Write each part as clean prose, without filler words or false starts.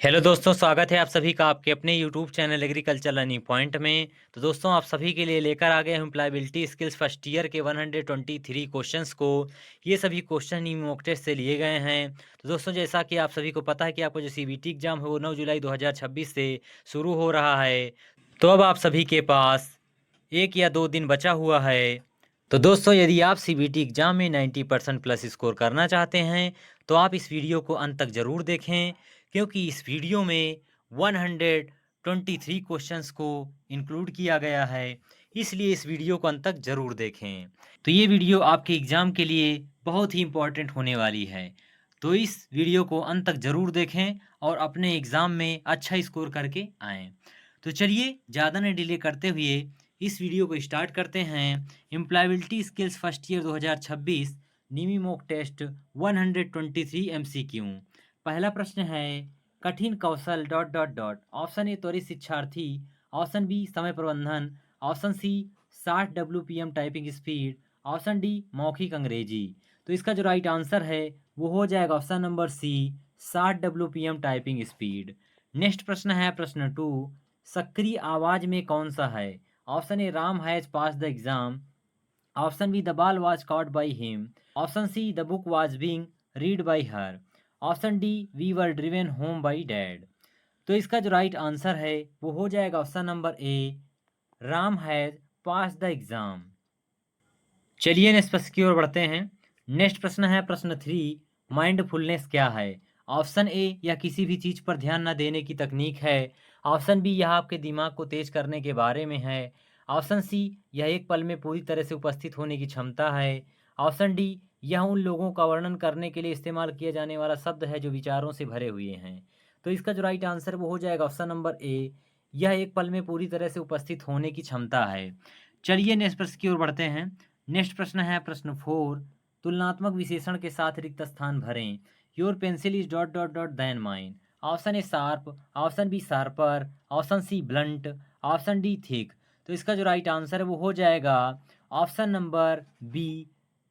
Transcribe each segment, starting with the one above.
Hello दोस्तों, स्वागत है आप सभी का आपके अपने YouTube channel agriculture learning point में। तो दोस्तों, आप सभी के लिए लेकर आ गए हम एम्प्लॉयबिलिटी स्किल्स फर्स्ट ईयर के 123 क्वेश्चंस को। ये सभी क्वेश्चन ही मॉक टेस्ट से लिए गए हैं। तो दोस्तों, जैसा कि आप सभी को पता है कि आपको जो सीबीटी एग्जाम है वो 9 जुलाई 2026 से शुरू हो रहा है। तो अब आप सभी के पास 1 या 2 दिन बचा हुआ है। तो दोस्तों, यदि आप सीबीटी एग्जाम में 90% प्लस स्कोर करना चाहते हैं तो आप इस वीडियो को अंत तक ज़रूर देखें, क्योंकि इस वीडियो में 123 क्वेश्चंस को इंक्लूड किया गया है। इसलिए इस वीडियो को अंत तक ज़रूर देखें। तो ये वीडियो आपके एग्ज़ाम के लिए बहुत ही इम्पोर्टेंट होने वाली है। तो इस वीडियो को अंत तक ज़रूर देखें और अपने एग्ज़ाम में अच्छा स्कोर करके आएँ। तो चलिए, ज़्यादा न डिले करते हुए इस वीडियो को स्टार्ट करते हैं। एम्प्लॉयबिलिटी स्किल्स फर्स्ट ईयर 2026 निमी मॉक टेस्ट 123 एमसीक्यू। पहला प्रश्न है, कठिन कौशल dot dot dot. Option A त्वरित शिक्षार्थी, ऑप्शन बी समय प्रबंधन, option C 60 WPM typing speed, option D मौखिक अंग्रेजी। तो इसका जो राइट आंसर है वो हो जाएगा option number C 60 WPM typing speed. Next प्रश्न है प्रश्न 2, सक्रिय आवाज में कौन सा है। Option A Ram has pass the exam, option B the ball was caught by him, option C the book was being read by her, option D we were driven home by dad. तो इसका जो right answer है वो हो जाएगा option number A Ram has pass the exam. चलिए next प्रश्न की ओर बढ़ते हैं। नेक्स्ट प्रश्न है प्रश्न 3, माइंडफुलनेस क्या है। ऑप्शन ए यह किसी भी चीज़ पर ध्यान न देने की तकनीक है, ऑप्शन बी यह आपके दिमाग को तेज करने के बारे में है, ऑप्शन सी यह एक पल में पूरी तरह से उपस्थित होने की क्षमता है, ऑप्शन डी यह उन लोगों का वर्णन करने के लिए इस्तेमाल किया जाने वाला शब्द है जो विचारों से भरे हुए हैं। तो इसका जो राइट आंसर वो हो जाएगा ऑप्शन नंबर ए, यह एक पल में पूरी तरह से उपस्थित होने की क्षमता है। चलिए नेक्स्ट प्रश्न की ओर बढ़ते हैं। नेक्स्ट प्रश्न है प्रश्न 4, तुलनात्मक विशेषण के साथ रिक्त स्थान भरें। Your pencil is dot dot dot than mine. Option A sharp, option B sharper, option C blunt, option D thick. तो इसका जो राइट आंसर है वो हो जाएगा option number B,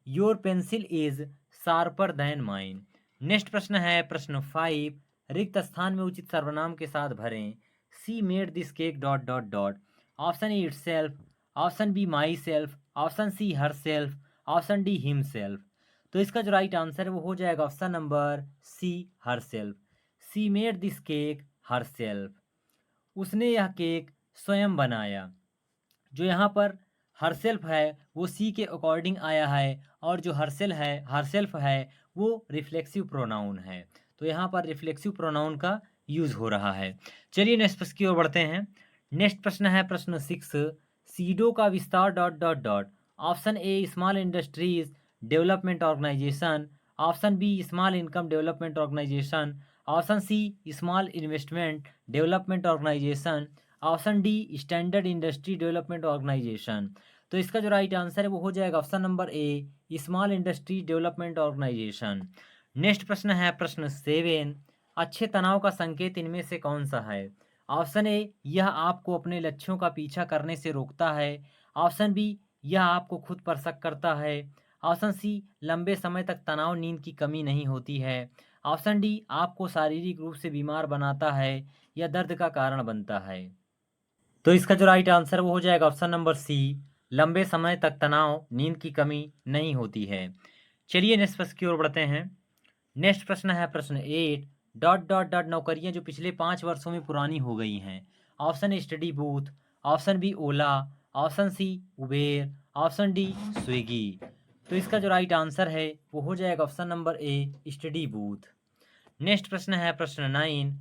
your pencil is sharper than mine. Next प्रश्न है प्रश्न 5, रिक्त स्थान में उचित सर्वनाम के साथ भरें। She made this cake dot dot dot. Option A itself, option B myself, option C herself, option D himself. तो इसका जो राइट आंसर है वो हो जाएगा option number C herself. She made this cake herself, उसने यह cake स्वयं बनाया। जो यहाँ पर हर सेल्फ है वो सी के अकॉर्डिंग आया है, और जो हर सेल्फ है वो रिफ्लेक्सिव प्रोनाउन है। तो यहाँ पर रिफ्लेक्सिव प्रोनाउन का यूज हो रहा है। चलिए नेक्स्ट प्रश्न की ओर बढ़ते हैं। नेक्स्ट प्रश्न है प्रश्न 6, सीडो का विस्तार dot dot dot. Option A small industries development organisation, option B small income development organisation, option C small investment development organisation, option D standard industry development organisation. तो इसका जो राइट आंसर है वो हो जाएगा option number A small industry development organisation. Next प्रश्न है प्रश्न 7, अच्छे तनाव का संकेत इनमें से कौन सा है। ऑप्शन ए यह आपको अपने लक्ष्यों का पीछा करने से रोकता है, ऑप्शन बी यह आपको खुद पर शक करता है, ऑप्शन सी लंबे समय तक तनाव नींद की कमी नहीं होती है, ऑप्शन डी आपको शारीरिक रूप से बीमार बनाता है या दर्द का कारण बनता है। तो इसका जो राइट आंसर वो हो जाएगा ऑप्शन नंबर सी, लंबे समय तक तनाव नींद की कमी नहीं होती है। चलिए नेक्स्ट प्रश्न की ओर बढ़ते हैं। नेक्स्ट प्रश्न है प्रश्न 8, डॉट डॉट डॉट नौकरियां जो पिछले 5 वर्षों में पुरानी हो गई हैं। Option A study booth, option B Ola, option C Uber, option D Swiggy. तो इसका जो राइट आंसर है वो हो जाएगा option number A study booth. Next प्रश्न है प्रश्न 9,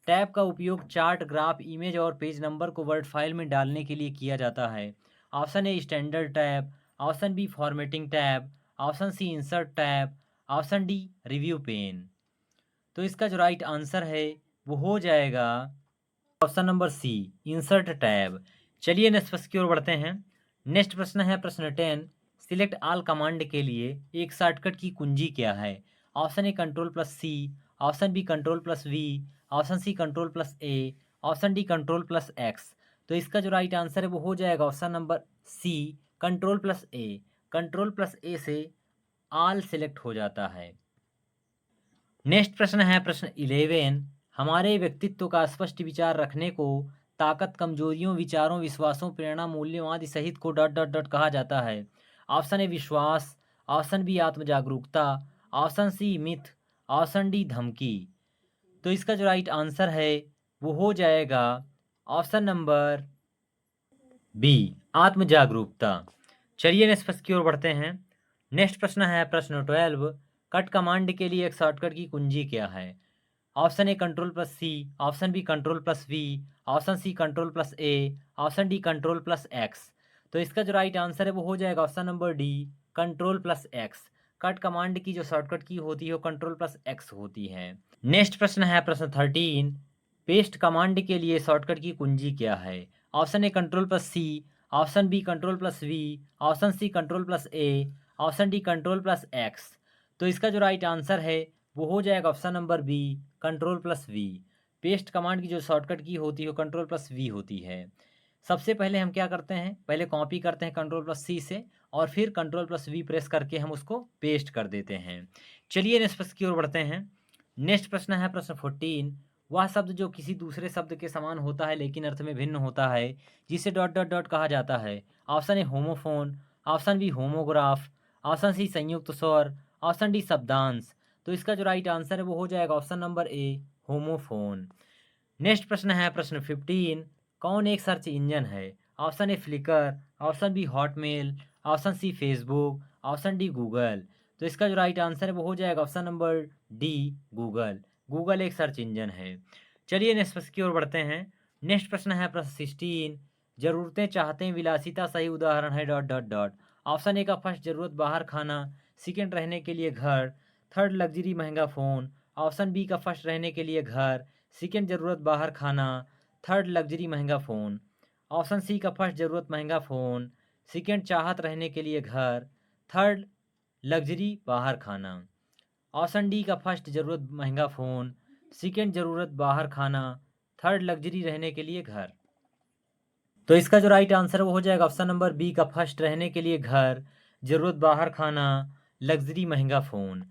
टैब का उपयोग चार्ट, ग्राफ, इमेज और पेज नंबर को वर्ड फाइल में डालने के लिए किया जाता है। Option A standard tab, option B formatting tab, option C insert tab, option D review pen. तो इसका जो राइट आंसर है वो हो जाएगा option number C insert tab. चलिए नेक्स्ट प्रश्न की ओर बढ़ते हैं। नेक्स्ट प्रश्न है प्रश्न 10, सिलेक्ट ऑल कमांड के लिए एक शॉर्टकट की कुंजी क्या है। Option A control plus C, option B control plus V, option C control plus A, option D control plus X. तो इसका जो राइट आंसर है वो हो जाएगा option number C control plus A. Control plus A से all select हो जाता है। नेक्स्ट प्रश्न है प्रश्न 11, हमारे व्यक्तित्व का स्पष्ट विचार रखने को ताकत, कमजोरियों, विचारों, विश्वासों, प्रेरणा, मूल्यों आदि सहित को डॉट डॉट डॉट कहा जाता है। ऑप्शन ए विश्वास, ऑप्शन बी आत्म जागरूकता, option C myth, option D धमकी। तो इसका जो राइट आंसर है वो हो जाएगा ऑप्शन नंबर बी, आत्म जागरूकता। चलिए नेक्स्ट प्रश्न की ओर बढ़ते हैं। नेक्स्ट प्रश्न है प्रश्न 12। कट कमांड के लिए एक शॉर्टकट की कुंजी क्या है? Option A control plus C, option B control plus V, option C control plus A, option D control plus X. तो इसका जो राइट आंसर है वो हो जाएगा option number D, control plus X. Cut command की जो शॉर्टकट की होती है वो कंट्रोल प्लस एक्स होती है। नेक्स्ट प्रश्न है प्रश्न 13। पेस्ट कमांड के लिए शॉर्टकट की कुंजी क्या है? Option A control plus C, option B control plus V, option C control plus A, option D control plus X. तो इसका जो राइट आंसर है वो हो जाएगा option number B, control plus V. Paste command की जो शॉर्टकट की होती है वो कंट्रोल प्लस वी होती है। सबसे पहले हम क्या करते हैं, पहले कॉपी करते हैं कंट्रोल प्लस सी से और फिर कंट्रोल प्लस वी प्रेस करके हम उसको पेस्ट कर देते हैं। चलिए नेक्स्ट प्रश्न की ओर बढ़ते हैं। नेक्स्ट प्रश्न है प्रश्न 14। वह शब्द जो किसी दूसरे शब्द के समान होता है लेकिन अर्थ में भिन्न होता है, जिसे डॉट डॉट डॉट कहा जाता है। Option A homophone, option B homograph, option C संयुक्त स्वर, ऑप्शन डी शब्दांश। तो इसका जो राइट आंसर है वो हो जाएगा option number A, homophone. Next प्रश्न है प्रश्न 15। कौन एक सर्च इंजन है? Option A Flickr, option B Hotmail, option C Facebook, option D Google. तो इसका जो राइट आंसर है वो हो जाएगा option number D, Google. Google एक सर्च इंजन है। चलिए नेक्स्ट प्रश्न की ओर बढ़ते हैं। नेक्स्ट प्रश्न है प्रश्न 16। जरूरतें चाहते हैं विलासिता सही उदाहरण है डॉट डॉट डॉट। ऑप्शन ए का फर्स्ट जरूरत बाहर खाना, सेकेंड रहने के लिए घर, थर्ड लग्जरी महंगा फ़ोन, ऑप्शन बी का फर्स्ट रहने के लिए घर, सेकेंड ज़रूरत बाहर खाना, थर्ड लग्जरी महंगा फ़ोन, ऑप्शन सी का फर्स्ट ज़रूरत महंगा फ़ोन, सेकेंड चाहत रहने के लिए घर, थर्ड लग्जरी बाहर खाना, ऑप्शन डी का फर्स्ट ज़रूरत महंगा फ़ोन, सेकेंड ज़रूरत बाहर खाना, थर्ड लग्जरी रहने के लिए घर। तो इसका जो राइट आंसर है वो हो जाएगा ऑप्शन नंबर बी का फर्स्ट रहने के लिए घर, ज़रूरत बाहर खाना, लग्जरी महंगा फ़ोन।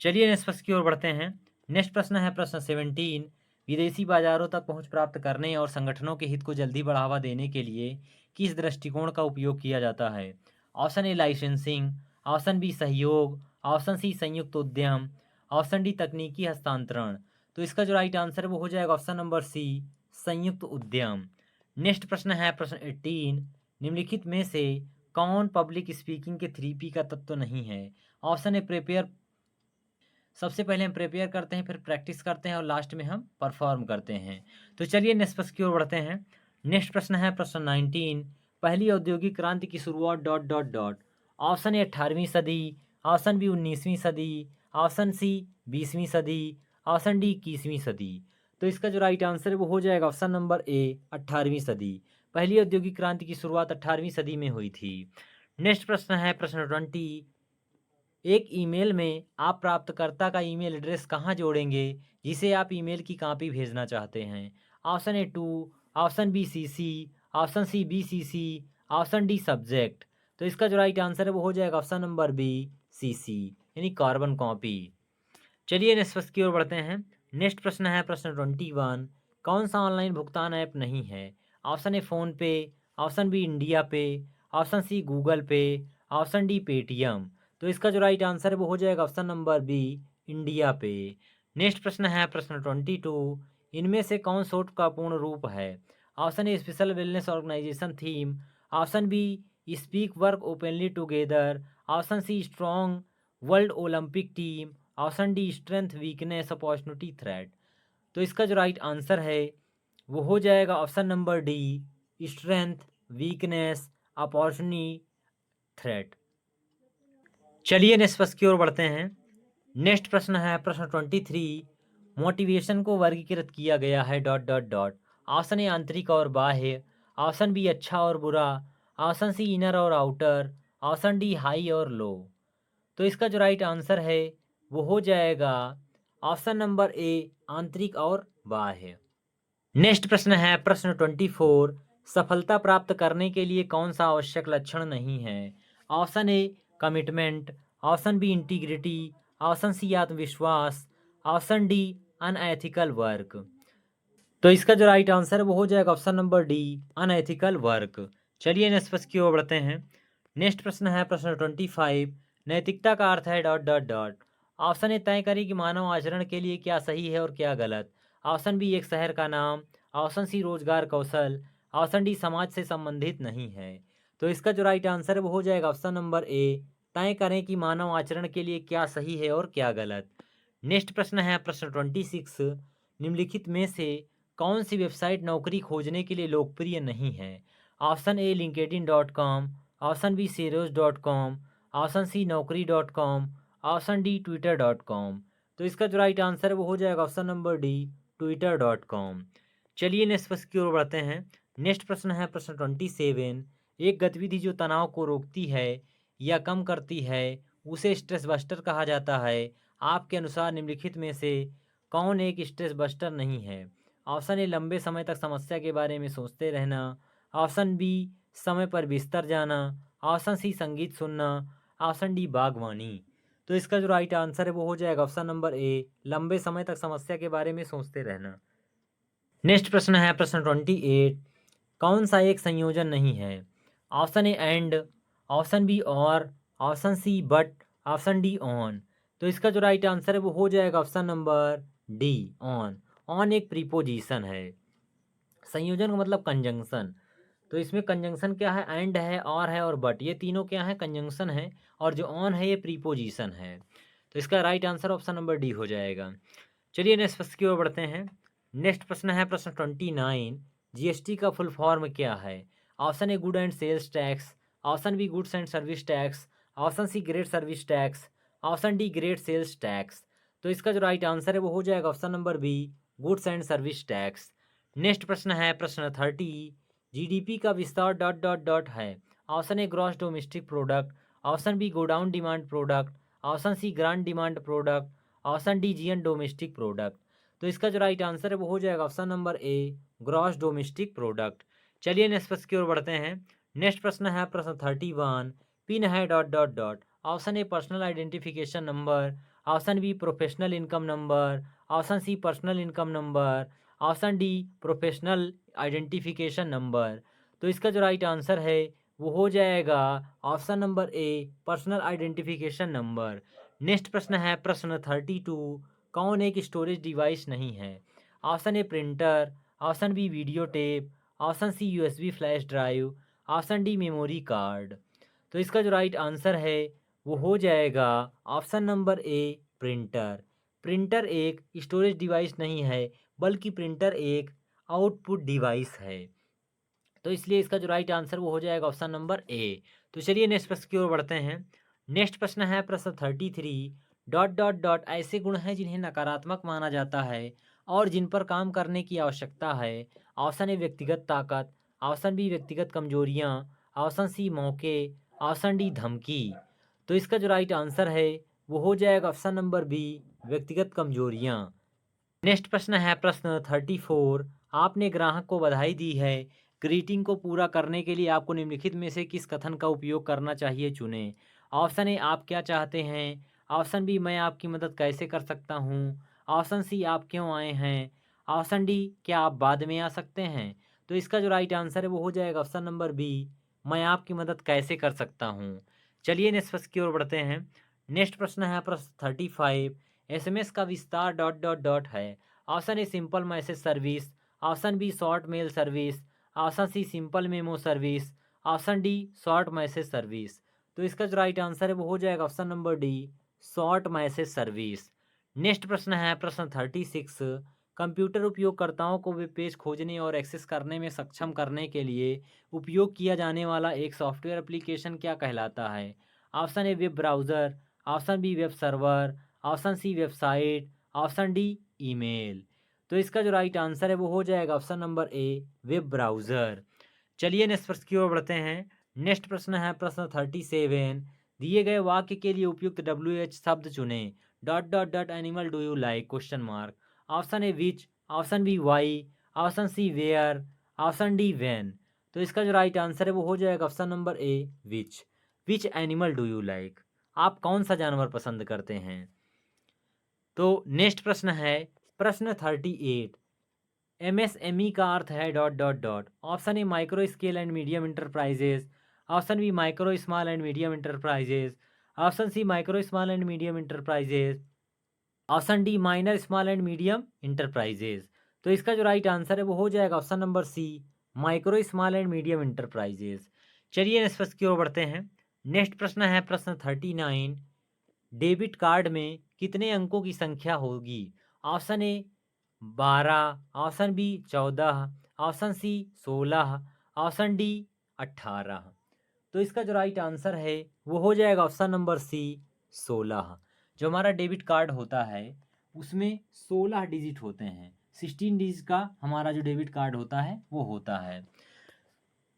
चलिए नेक्स्ट प्रश्न की ओर बढ़ते हैं। नेक्स्ट प्रश्न है प्रश्न 17। विदेशी बाजारों तक पहुंच प्राप्त करने और संगठनों के हित को जल्दी बढ़ावा देने के लिए किस दृष्टिकोण का उपयोग किया जाता है? Option A licensing, option B सहयोग, ऑप्शन सी संयुक्त उद्यम, ऑप्शन डी तकनीकी हस्तांतरण। तो इसका जो राइट आंसर है वो हो जाएगा ऑप्शन नंबर सी, संयुक्त उद्यम। नेक्स्ट प्रश्न है प्रश्न 18। निम्नलिखित में से कौन पब्लिक स्पीकिंग के 3P का तत्व नहीं है? ऑप्शन ए प्रिपेयर, सबसे पहले हम प्रिपेयर करते हैं, फिर प्रैक्टिस करते हैं और लास्ट में हम परफॉर्म करते हैं। तो चलिए नेक्स्ट प्रश्न की ओर बढ़ते हैं। नेक्स्ट प्रश्न है प्रश्न 19। पहली औद्योगिक क्रांति की शुरुआत dot dot dot. Option A 18वीं सदी, ऑप्शन बी 19वीं सदी, ऑप्शन सी 20वीं सदी, ऑप्शन डी 21वीं सदी। तो इसका जो राइट आंसर है वो हो जाएगा ऑप्शन नंबर ए, 18वीं सदी। पहली औद्योगिक क्रांति की शुरुआत 18वीं सदी में हुई थी। नेक्स्ट प्रश्न है प्रश्न 20। एक ईमेल में आप प्राप्तकर्ता का ईमेल एड्रेस कहाँ जोड़ेंगे जिसे आप ईमेल की कॉपी भेजना चाहते हैं? Option A to, option B CC, option C BCC, option D subject. तो इसका जो राइट आंसर है वो हो जाएगा ऑप्शन नंबर बी, CC, यानी कार्बन कॉपी। चलिए नेक्स्ट प्रश्न की ओर बढ़ते हैं। नेक्स्ट प्रश्न है प्रश्न 21। कौन सा ऑनलाइन भुगतान ऐप नहीं है? ऑप्शन ए फ़ोन पे, ऑप्शन बी इंडिया पे, option C Google Pay, option D Paytm. तो इसका जो राइट आंसर है वो हो जाएगा ऑप्शन नंबर बी, इंडिया पे। नेक्स्ट प्रश्न है प्रश्न 22। इनमें से कौन सोट का पूर्ण रूप है? Option A special wellness organisation theme, option B speak work openly together, option C strong world Olympic team, option D strength weakness opportunity threat. तो इसका जो राइट आंसर है वो हो जाएगा option number D, strength weakness opportunity threat. चलिए next प्रश्न की ओर बढ़ते हैं। नेक्स्ट प्रश्न है प्रश्न 23। मोटिवेशन को वर्गीकृत किया गया है डॉट डॉट डॉट। ऑप्शन ए आंतरिक और बाह्य, ऑप्शन बी अच्छा और बुरा, ऑप्शन सी इनर और आउटर, ऑप्शन डी हाई और लो। तो इसका जो राइट आंसर है वो हो जाएगा ऑप्शन नंबर ए, आंतरिक और बाह्य। नेक्स्ट प्रश्न है प्रश्न 24। सफलता प्राप्त करने के लिए कौन सा आवश्यक लक्षण नहीं है? Option A commitment, option B integrity, option C आत्मविश्वास, ऑप्शन डी अनएथिकल वर्क। तो इसका जो राइट आंसर है वो हो जाएगा option number D, unethical work. चलिए नेक्स्ट प्रश्न की ओर बढ़ते हैं। नेक्स्ट प्रश्न है प्रश्न 25। नैतिकता का अर्थ है डॉट डॉट डॉट। ऑप्शन ए तय करें कि मानव आचरण के लिए क्या सही है और क्या गलत। ऑप्शन बी एक शहर का नाम। ऑप्शन सी रोजगार कौशल। ऑप्शन डी समाज से संबंधित नहीं है। तो इसका जो राइट आंसर है वो हो जाएगा ऑप्शन नंबर ए, तय करें कि मानव आचरण के लिए क्या सही है और क्या गलत। नेक्स्ट प्रश्न है प्रश्न 26। निम्नलिखित में से कौन सी वेबसाइट नौकरी खोजने के लिए लोकप्रिय नहीं है। Option A linkedin.com, option B serious.com, option C naukri.com, option D twitter.com। तो इसका जो राइट आंसर है वो हो जाएगा ऑप्शन नंबर डी, twitter.com। चलिए नेक्स्ट प्रश्न की ओर बढ़ते हैं। नेक्स्ट प्रश्न है प्रश्न 27। एक गतिविधि जो तनाव को रोकती है या कम करती है उसे स्ट्रेस बस्टर कहा जाता है। आपके अनुसार निम्नलिखित में से कौन एक स्ट्रेस बस्टर नहीं है। ऑप्शन ए लंबे समय तक समस्या के बारे में सोचते रहना। ऑप्शन बी समय पर बिस्तर जाना। ऑप्शन सी संगीत सुनना। ऑप्शन डी बागवानी। तो इसका जो राइट आंसर है वो हो जाएगा ऑप्शन नंबर ए, लंबे समय तक समस्या के बारे में सोचते रहना। नेक्स्ट प्रश्न है प्रश्न 28। कौन सा एक संयोजन नहीं है। Option A and, option B or, option C but, option D on. तो इसका जो राइट आंसर है वो हो जाएगा option number D, on. On एक प्रीपोजिशन है। संयोजन का मतलब कंजंक्शन। तो इसमें कंजंक्शन क्या है, एंड है, और है और बट, ये तीनों क्या है, कंजंक्शन है। और जो ऑन है ये प्रीपोजिशन है। तो इसका right answer option number D हो जाएगा। चलिए नेक्स्ट प्रश्न की ओर बढ़ते हैं। नेक्स्ट प्रश्न है प्रश्न 29। जीएसटी का फुल फॉर्म क्या है। Option A good and sales tax. Option B goods and service tax. Option C great service tax. Option D great sales tax. तो इसका जो राइट आंसर है वो हो जाएगा option number B, goods and service tax. Next प्रश्न है प्रश्न 30। जीडीपी का विस्तार डॉट डॉट डॉट है। Option A gross domestic product. Option B godown demand product. Option C grand demand product. Option D GN domestic product. तो इसका जो right answer है वो हो जाएगा option number A, gross domestic product. चलिए next प्रश्न की ओर बढ़ते हैं। नेक्स्ट प्रश्न है प्रश्न 31। पिन है dot dot dot. Option A personal identification number. Option B professional income number. Option C personal income number. Option D professional identification number. तो इसका जो राइट आंसर है वो हो जाएगा option number A, personal identification number. Next प्रश्न है प्रश्न 32। कौन एक स्टोरेज डिवाइस नहीं है। Option A printer. Option B video tape. Option C USB flash drive. Option D memory card. तो इसका जो राइट आंसर है वो हो जाएगा option number A, printer. Printer एक स्टोरेज डिवाइस नहीं है, बल्कि प्रिंटर एक आउटपुट डिवाइस है। तो इसलिए इसका जो राइट आंसर वो हो जाएगा ऑप्शन नंबर ए। तो चलिए नेक्स्ट प्रश्न की ओर बढ़ते हैं। नेक्स्ट प्रश्न है प्रश्न 33। डॉट डॉट डॉट ऐसे गुण हैं जिन्हें नकारात्मक माना जाता है और जिन पर काम करने की आवश्यकता है। ऑप्शन ए व्यक्तिगत ताकत। ऑप्शन बी व्यक्तिगत कमजोरियाँ। ऑप्शन सी मौके। ऑप्शन डी धमकी। तो इसका जो राइट आंसर है वो हो जाएगा ऑप्शन नंबर बी, व्यक्तिगत कमजोरियाँ। नेक्स्ट प्रश्न है प्रश्न 34। आपने ग्राहक को बधाई दी है। ग्रीटिंग को पूरा करने के लिए आपको निम्नलिखित में से किस कथन का उपयोग करना चाहिए चुनें। ऑप्शन ए आप क्या चाहते हैं। ऑप्शन बी मैं आपकी मदद कैसे कर सकता हूँ। ऑप्शन सी आप क्यों आए हैं। ऑप्शन डी क्या आप बाद में आ सकते हैं। तो इसका जो राइट आंसर है वो हो जाएगा ऑप्शन नंबर बी, मैं आपकी मदद कैसे कर सकता हूँ। चलिए नेक्स्ट प्रश्न की ओर बढ़ते हैं। नेक्स्ट प्रश्न है प्रश्न 35। एसएमएस का विस्तार डॉट डॉट डॉट है। Option A simple message service. Option B short mail service. Option C simple memo service. Option D short message service. तो इसका जो राइट आंसर है वो हो जाएगा option number D, short message service. Next प्रश्न है प्रश्न 36। कंप्यूटर उपयोगकर्ताओं को वेब पेज खोजने और एक्सेस करने में सक्षम करने के लिए उपयोग किया जाने वाला एक सॉफ्टवेयर एप्लीकेशन क्या कहलाता है। Option A web browser. Option B web server. Option C website. Option D email. तो इसका जो राइट आंसर है वो हो जाएगा option number A, web browser. चलिए नेक्स्ट प्रश्न की ओर बढ़ते हैं। नेक्स्ट प्रश्न है प्रश्न 37। दिए गए वाक्य के लिए उपयुक्त WH शब्द चुनें। Dot dot dot animal do you like question mark. Option A which. Option B why. Option C where. Option D when. तो इसका जो राइट आंसर है वो हो जाएगा option number A, which. Which animal do you like, आप कौन सा जानवर पसंद करते हैं। तो नेक्स्ट प्रश्न है प्रश्न 38, एमएसएमई का अर्थ है dot dot dot. Option A micro scale and medium enterprises, option B micro small and medium enterprises, option C micro small and medium enterprises, option D minor small and medium enterprises. तो इसका जो right answer है वो हो जाएगा option number C, micro small and medium enterprises. चलिए next प्रश्न की ओर बढ़ते हैं। नेक्स्ट प्रश्न है प्रश्न 39, डेबिट कार्ड में कितने अंकों की संख्या होगी? Option A 12, option B 14, option C 16, option D 18। तो इसका जो राइट आंसर है वो हो जाएगा ऑप्शन नंबर सी 16। जो हमारा डेबिट कार्ड होता है उसमें 16 डिजिट होते हैं, 16 डिजिट का हमारा जो डेबिट कार्ड होता है वो होता है।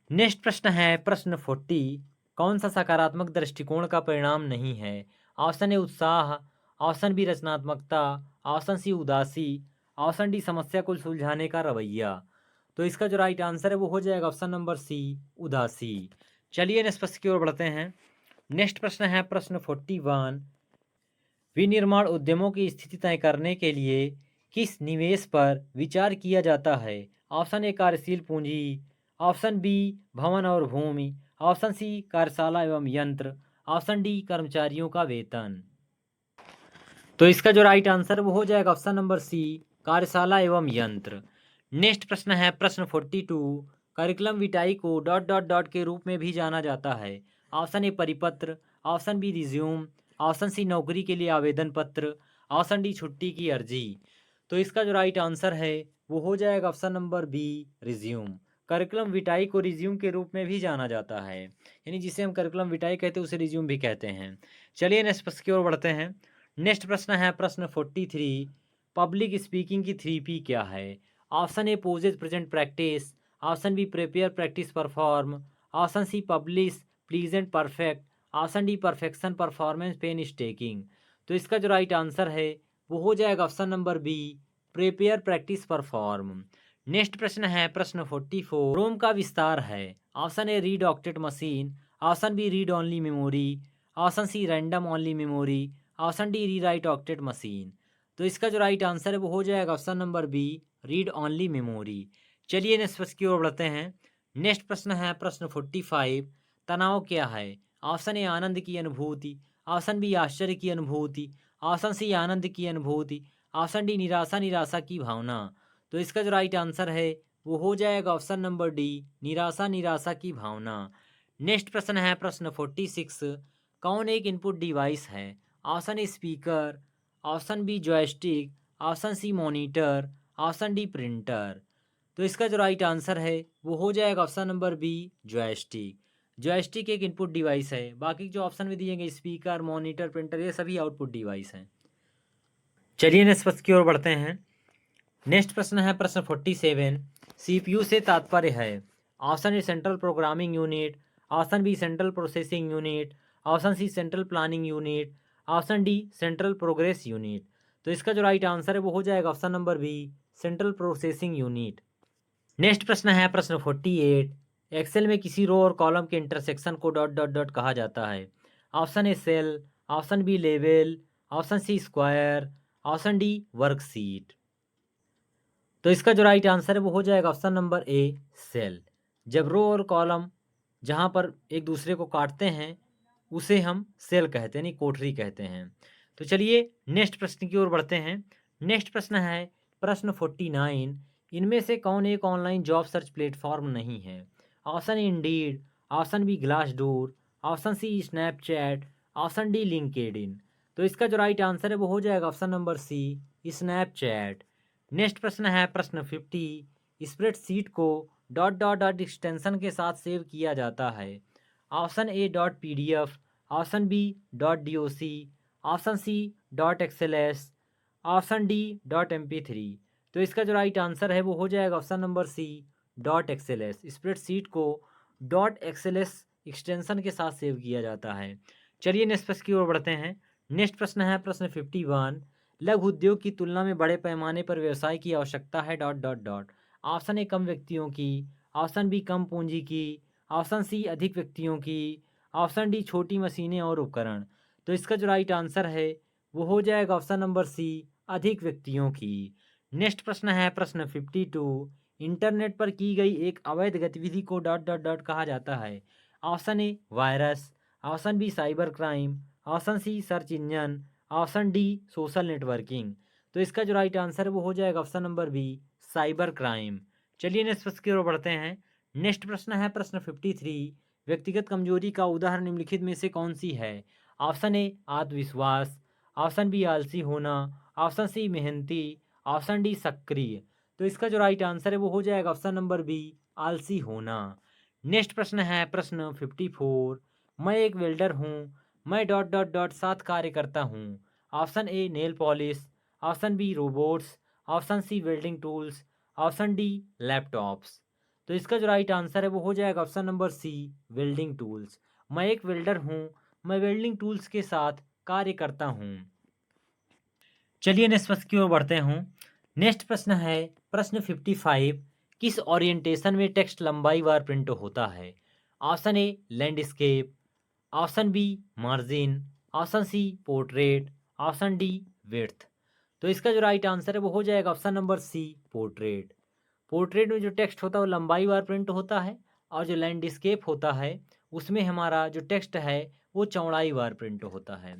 नेक्स्ट प्रश्न है प्रश्न 40, कौन सा सकारात्मक दृष्टिकोण का परिणाम नहीं है? ऑप्शन ए उत्साह, ऑप्शन बी रचनात्मकता, ऑप्शन सी उदासी, ऑप्शन डी समस्या को सुलझाने का रवैया। तो इसका जो राइट आंसर है वो हो जाएगा ऑप्शन नंबर सी, उदासी। चलिए नेक्स्ट प्रश्न की ओर बढ़ते हैं। नेक्स्ट प्रश्न है प्रश्न 41, विनिर्माण उद्यमों की स्थिति तय करने के लिए किस निवेश पर विचार किया जाता है? ऑप्शन ए कार्यशील पूंजी, ऑप्शन बी भवन और भूमि, ऑप्शन सी कार्यशाला एवं यंत्र, ऑप्शन डी कर्मचारियों का वेतन। तो इसका जो राइट आंसर वो हो जाएगा ऑप्शन नंबर सी, कार्यशाला एवं यंत्र। नेक्स्ट प्रश्न है प्रश्न 42, करिकुलम विटाई को डॉट डॉट डॉट के रूप में भी जाना जाता है। ऑप्शन ए परिपत्र, option B resume, option C नौकरी के लिए आवेदन पत्र, ऑप्शन डी छुट्टी की अर्जी। तो इसका जो राइट आंसर है वो हो जाएगा option number B, resume. Curriculum vitae को रिज्यूम के रूप में भी जाना जाता है, यानी जिसे हम करिकुलम विटाई कहते हैं उसे रिज्यूम भी कहते हैं। चलिए नेक्स्ट प्रश्न की ओर बढ़ते हैं। नेक्स्ट प्रश्न है प्रश्न 43, पब्लिक स्पीकिंग की 3P क्या है? Option A poses present practice, option B prepare practice perform, option C publish pleasant perfect, option D perfection performance painstaking. तो इसका जो राइट आंसर है वो हो जाएगा option number B, prepare practice perform. Next प्रश्न है प्रश्न 44, रोम का विस्तार है। Option A read octet machine, option B read only memory, option C random only memory, option D rewrite octet machine. तो इसका जो राइट आंसर है वो हो जाएगा option number B, read only memory. चलिए नेक्स्ट प्रश्न की ओर बढ़ते हैं। नेक्स्ट प्रश्न है प्रश्न 45, तनाव क्या है? ऑप्शन ए आनंद की अनुभूति, ऑप्शन बी आश्चर्य की अनुभूति, ऑप्शन सी आनंद की अनुभूति, ऑप्शन डी निराशा निराशा की भावना। तो इसका जो राइट आंसर है वो हो जाएगा ऑप्शन नंबर डी, निराशा निराशा की भावना। नेक्स्ट प्रश्न है प्रश्न 46, कौन एक इनपुट डिवाइस है? Option A speaker, option B joystick, option C monitor, option D printer. तो इसका जो राइट आंसर है वो हो जाएगा option number B, joystick. Joystick एक इनपुट डिवाइस है, बाकी जो ऑप्शन में दिए गए स्पीकर मॉनिटर प्रिंटर ये सभी आउटपुट डिवाइस हैं। चलिए नेक्स्ट प्रश्न की ओर बढ़ते हैं। नेक्स्ट प्रश्न है प्रश्न 47, CPU से तात्पर्य है? Option A central programming unit, option B central processing unit, option C central planning unit, option D central progress unit. तो इसका जो राइट आंसर है वो हो जाएगा option number B, central processing unit. Next प्रश्न है प्रश्न 48, एक्सेल में किसी रो और कॉलम के इंटरसेक्शन को डॉट डॉट डॉट कहा जाता है? Option A cell, option B level, option C square, option D worksheet. तो इसका जो राइट आंसर है वो हो जाएगा ऑप्शन नंबर ए, सेल। जब रो और कॉलम जहाँ पर एक दूसरे को काटते हैं उसे हम सेल कहते हैं, यानी कोठरी कहते हैं। तो चलिए नेक्स्ट प्रश्न की ओर बढ़ते हैं। नेक्स्ट प्रश्न है प्रश्न 49, इनमें से कौन एक ऑनलाइन जॉब सर्च प्लेटफॉर्म नहीं है? Option A Indeed, option B Glassdoor, option C Snapchat, option D LinkedIn. तो इसका जो राइट आंसर है वो हो जाएगा option number C, Snapchat. Next प्रश्न है प्रश्न 50, स्प्रेडशीट को डॉट डॉट डॉट एक्सटेंशन के साथ सेव किया जाता है? Option A dot PDF, option B dot DOC, option C dot XLS, option D dot MP3। तो इसका जो राइट आंसर है वो हो जाएगा option number C, dot XLS। Spreadsheet को डॉट XLS एक्सटेंशन के साथ सेव किया जाता है। चलिए नेक्स्ट प्रश्न की ओर बढ़ते हैं। नेक्स्ट प्रश्न है प्रश्न 51, लघु उद्योग की तुलना में बड़े पैमाने पर व्यवसाय की आवश्यकता है dot dot dot. Option A कम व्यक्तियों की, ऑप्शन बी कम पूंजी की, ऑप्शन सी अधिक व्यक्तियों की, ऑप्शन डी छोटी मशीनें और उपकरण। तो इसका जो राइट आंसर है वो हो जाएगा ऑप्शन नंबर सी, अधिक व्यक्तियों की। नेक्स्ट प्रश्न है प्रश्न 52। इंटरनेट पर की गई एक अवैध गतिविधि को डॉट डॉट डॉट कहा जाता है। Option A virus, option B cyber crime, option C search engine, option D social networking. तो इसका जो राइट आंसर है वो हो जाएगा option number B cyber crime. चलिए नेक्स्ट प्रश्न की ओर बढ़ते हैं। नेक्स्ट प्रश्न है प्रश्न 53। व्यक्तिगत कमजोरी का उदाहरण निम्नलिखित में से कौन सी है? ऑप्शन ए आत्मविश्वास, ऑप्शन बी आलसी होना, ऑप्शन सी मेहनती, ऑप्शन डी सक्रिय। तो इसका जो राइट आंसर है वो हो जाएगा ऑप्शन नंबर बी आलसी होना। नेक्स्ट प्रश्न है प्रश्न 54। मैं एक वेल्डर हूँ, मैं डॉट डॉट डॉट साथ कार्य करता हूँ। Option A nail polish, option B robots, option C welding tools, option D laptops. तो इसका जो राइट आंसर है वो हो जाएगा option number C welding tools. मैं एक वेल्डर हूँ, मैं वेल्डिंग टूल्स के साथ कार्य करता हूँ। चलिए नेक्स्ट प्रश्न की ओर बढ़ते हूँ। नेक्स्ट प्रश्न है प्रश्न 55। किस ओरिएंटेशन में टेक्स्ट लंबाई वार प्रिंट होता है? Option A landscape, option B margin, option C portrait, option D width. तो इसका जो राइट आंसर है वो हो जाएगा option number C portrait. Portrait में जो टेक्स्ट होता है वो लंबाई वार प्रिंट होता है, और जो लैंडस्केप होता है उसमें हमारा जो टेक्स्ट है वो चौड़ाई वार प्रिंट होता है।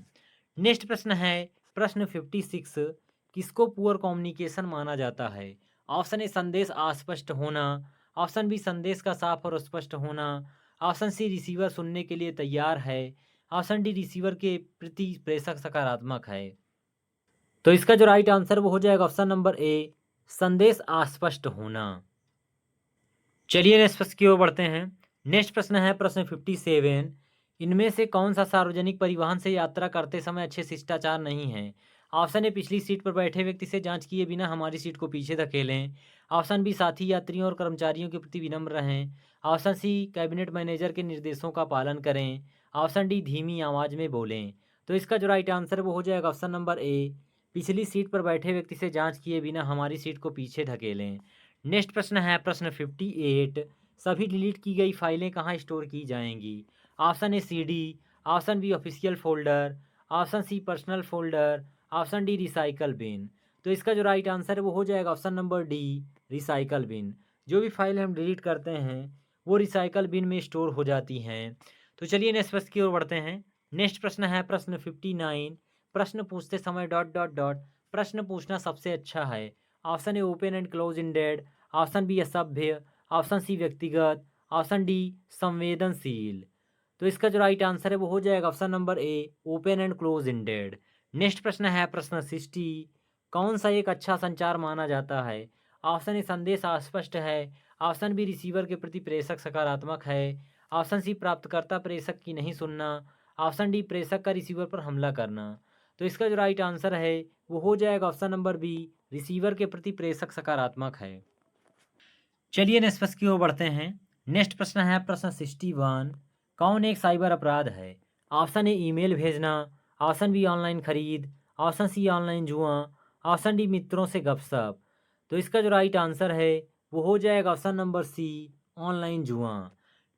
नेक्स्ट प्रश्न है प्रश्न 56। किसको पुअर कम्युनिकेशन माना जाता है? ऑप्शन ए संदेश अस्पष्ट होना, ऑप्शन बी संदेश का साफ और स्पष्ट होना, ऑप्शन सी रिसीवर सुनने के लिए तैयार है, ऑप्शन डी रिसीवर के प्रति प्रेषक सकारात्मक है। तो इसका जो राइट आंसर वो हो जाएगा ऑप्शन नंबर ए संदेश अस्पष्ट होना। चलिए नेक्स्ट प्रश्न की ओर बढ़ते हैं। नेक्स्ट प्रश्न है प्रश्न 57। इनमें से कौन सा सार्वजनिक परिवहन से यात्रा करते समय अच्छे शिष्टाचार नहीं है? ऑप्शन ए पिछली सीट पर बैठे व्यक्ति से जांच किए बिना हमारी सीट को पीछे धकेलें, ऑप्शन बी साथी यात्रियों और कर्मचारियों के प्रति विनम्र रहें, ऑप्शन सी कैबिनेट मैनेजर के निर्देशों का पालन करें, ऑप्शन डी धीमी आवाज़ में बोलें। तो इसका जो राइट आंसर है वो हो जाएगा ऑप्शन नंबर ए पिछली सीट पर बैठे व्यक्ति से जांच किए बिना हमारी सीट को पीछे धकेलें। नेक्स्ट प्रश्न है प्रश्न 58। सभी डिलीट की गई फाइलें कहाँ स्टोर की जाएंगी? Option A CD, option B official folder, option C personal folder, option D recycle bin. तो इसका जो राइट आंसर है वो हो जाएगा option number D recycle bin. जो भी फाइल हम डिलीट करते हैं वो रिसाइकल बिन में स्टोर हो जाती हैं। तो चलिए नेक्स्ट प्रश्न की ओर बढ़ते हैं। नेक्स्ट प्रश्न है प्रश्न 59। प्रश्न पूछते समय डॉट डॉट डॉट प्रश्न पूछना सबसे अच्छा है। Option A open and close ended, option B असभ्य, ऑप्शन सी व्यक्तिगत, ऑप्शन डी संवेदनशील। तो इसका जो राइट आंसर है वो हो जाएगा option number A open and close ended. Next प्रश्न है प्रश्न 60। कौन सा एक अच्छा संचार माना जाता है? ऑप्शन ए संदेश अस्पष्ट है, ऑप्शन बी रिसीवर के प्रति प्रेषक सकारात्मक है, ऑप्शन सी प्राप्तकर्ता प्रेषक की नहीं सुनना, ऑप्शन डी प्रेषक का रिसीवर पर हमला करना। तो इसका जो राइट आंसर है वो हो जाएगा ऑप्शन नंबर बी रिसीवर के प्रति प्रेषक सकारात्मक है। चलिए नेक्स्ट प्रश्न की ओर बढ़ते हैं। नेक्स्ट प्रश्न है प्रश्न 61। कौन एक साइबर अपराध है? ऑप्शन ए ईमेल भेजना, ऑप्शन बी ऑनलाइन खरीद, ऑप्शन सी ऑनलाइन जुआ, ऑप्शन डी मित्रों से गपशप। तो इसका जो राइट आंसर है वो हो जाएगा ऑप्शन नंबर सी ऑनलाइन जुआ।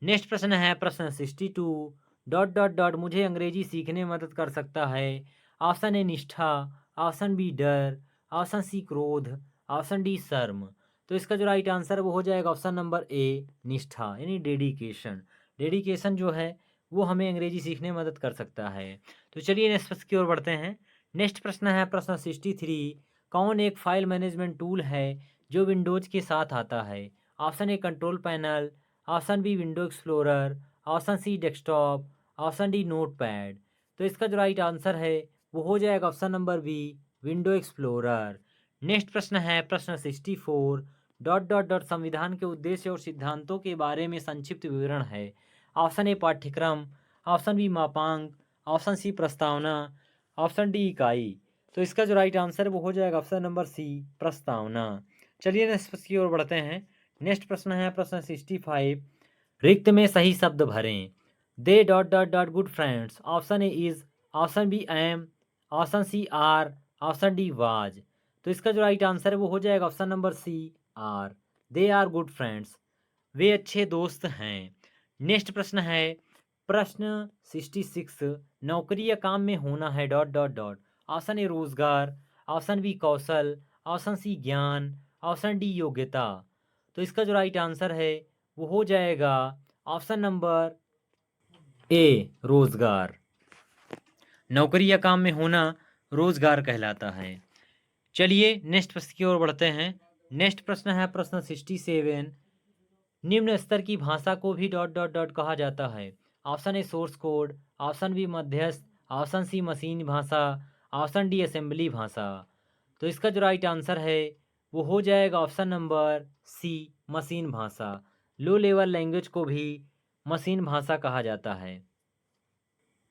नेक्स्ट प्रश्न है प्रश्न 62। डॉट डॉट डॉट मुझे अंग्रेजी सीखने में मदद कर सकता है। ऑप्शन ए निष्ठा, ऑप्शन बी डर, ऑप्शन सी क्रोध, ऑप्शन डी शर्म। तो इसका जो राइट आंसर है वो हो जाएगा ऑप्शन नंबर ए निष्ठा यानी डेडिकेशन। डेडिकेशन जो है वो हमें अंग्रेजी सीखने में मदद कर सकता है। तो चलिए नेक्स्ट प्रश्न की ओर बढ़ते हैं। नेक्स्ट प्रश्न है प्रश्न 63। कौन एक फाइल मैनेजमेंट टूल है जो विंडोज के साथ आता है? Option A control panel, option B window explorer, option C desktop, option D notepad. तो इसका जो राइट आंसर है वो हो जाएगा option number B window explorer. Next प्रश्न है प्रश्न 64। डॉट डॉट डॉट संविधान के उद्देश्य और सिद्धांतों के बारे में संक्षिप्त विवरण है। ऑप्शन ए पाठ्यक्रम, ऑप्शन बी मापांक, ऑप्शन सी प्रस्तावना, ऑप्शन डी इकाई। तो इसका जो राइट आंसर है वो हो जाएगा ऑप्शन नंबर सी प्रस्तावना। चलिए नेक्स्ट प्रश्न की ओर बढ़ते हैं। नेक्स्ट प्रश्न है प्रश्न 65। रिक्त में सही शब्द भरें। They dot dot dot good friends. Option A is, option B am, option C are, option D was. तो इसका जो राइट आंसर है वो हो जाएगा option number C are. They are good friends, वे अच्छे दोस्त हैं। नेक्स्ट प्रश्न है प्रश्न 66। नौकरी या काम में होना है डॉट डॉट डॉट। ऑप्शन ए रोजगार, ऑप्शन बी कौशल, ऑप्शन सी ज्ञान, ऑप्शन डी योग्यता। तो इसका जो राइट आंसर है वो हो जाएगा ऑप्शन नंबर ए, रोजगार। नौकरी या काम में होना रोजगार कहलाता है। चलिए नेक्स्ट प्रश्न की ओर बढ़ते हैं। नेक्स्ट प्रश्न है प्रश्न 67। निम्न स्तर की भाषा को भी डॉट डॉट डॉट कहा जाता है। Option A source code, option B मध्यस्थ, ऑप्शन सी मशीन भाषा, ऑप्शन डी असेंबली भाषा। तो इसका जो राइट आंसर है वो हो जाएगा ऑप्शन नंबर सी, मशीन भाषा। लो लेवल लैंग्वेज को भी मशीन भाषा कहा जाता है।